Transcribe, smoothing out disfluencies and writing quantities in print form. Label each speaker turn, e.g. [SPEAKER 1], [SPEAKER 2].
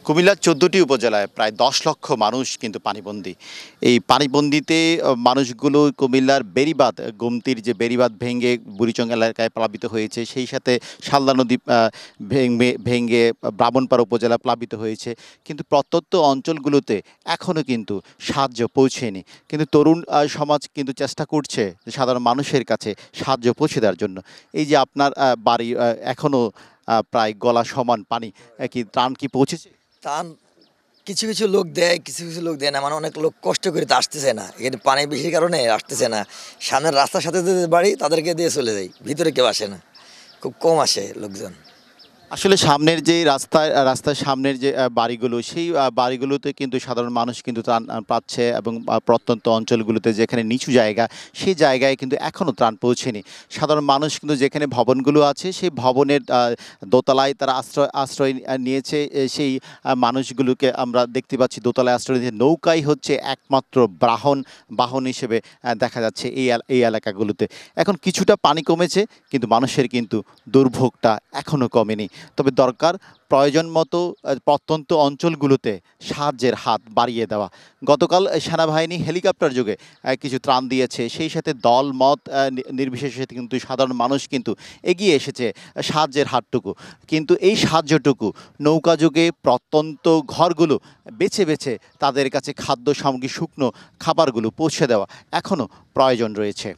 [SPEAKER 1] কুমিল্লার ১৪টি উপজেলায় প্রায় ১০ লক্ষ মানুষ কিন্তু পানিবন্দী। এই পানিবন্দিতে মানুষগুলো কুমিল্লার বেড়িবাঁধ, গোমতীর যে বেড়িবাঁধ ভেঙে বুড়িচং এলাকায় প্লাবিত হয়েছে, সেই সাথে শালদা নদী ভেঙে ব্রাহ্মণপাড়া উপজেলা প্লাবিত হয়েছে। কিন্তু প্রত্যন্ত অঞ্চলগুলোতে এখনও কিন্তু সাহায্য পৌঁছেনি। কিন্তু তরুণ সমাজ কিন্তু চেষ্টা করছে যে সাধারণ মানুষের কাছে সাহায্য পৌঁছে দেওয়ার জন্য। এই যে আপনার বাড়ি এখনও প্রায় গলা সমান পানি, কি ত্রাণ কি পৌঁছেছে?
[SPEAKER 2] ত্রাণ কিছু কিছু লোক দেয়, কিছু কিছু লোক দেয় না। মানে অনেক লোক কষ্ট করে তো আসতেছে না, এখানে পানি বেশির কারণে আসতেছে না। সামনের রাস্তার সাথে যাদের বাড়ি তাদেরকে দিয়ে চলে যায়, ভিতরে কেউ আসে না, খুব কম আসে লোকজন।
[SPEAKER 1] আসলে সামনের যে রাস্তার সামনের যে বাড়িগুলো, সেই বাড়িগুলোতে কিন্তু সাধারণ মানুষ কিন্তু ত্রাণ পাচ্ছে, এবং প্রত্যন্ত অঞ্চলগুলোতে যেখানে নিচু জায়গা, সেই জায়গায় কিন্তু এখনও ত্রাণ পৌঁছেনি। সাধারণ মানুষ কিন্তু যেখানে ভবনগুলো আছে, সেই ভবনের দোতলায় তারা আশ্রয় নিয়েছে। সেই মানুষগুলোকে আমরা দেখতে পাচ্ছি দোতলায় আশ্রয় নিয়ে। নৌকাই হচ্ছে একমাত্র বাহন হিসেবে দেখা যাচ্ছে এই এলাকাগুলোতে। এখন কিছুটা পানি কমেছে, কিন্তু মানুষের কিন্তু দুর্ভোগটা এখনও কমেনি। তবে দরকার প্রয়োজন মতো প্রত্যন্ত অঞ্চলগুলোতে সাহায্যের হাত বাড়িয়ে দেওয়া। গতকাল সেনাবাহিনী হেলিকপ্টার যোগে কিছু ত্রাণ দিয়েছে, সেই সাথে দল মত নির্বিশেষে কিন্তু সাধারণ মানুষ কিন্তু এগিয়ে এসেছে সাহায্যের হাতটুকু। কিন্তু এই সাহায্যটুকু নৌকা যোগে প্রত্যন্ত ঘরগুলো বেছে বেছে তাদের কাছে খাদ্য সামগ্রী, শুকনো খাবারগুলো পৌঁছে দেওয়া এখনও প্রয়োজন রয়েছে।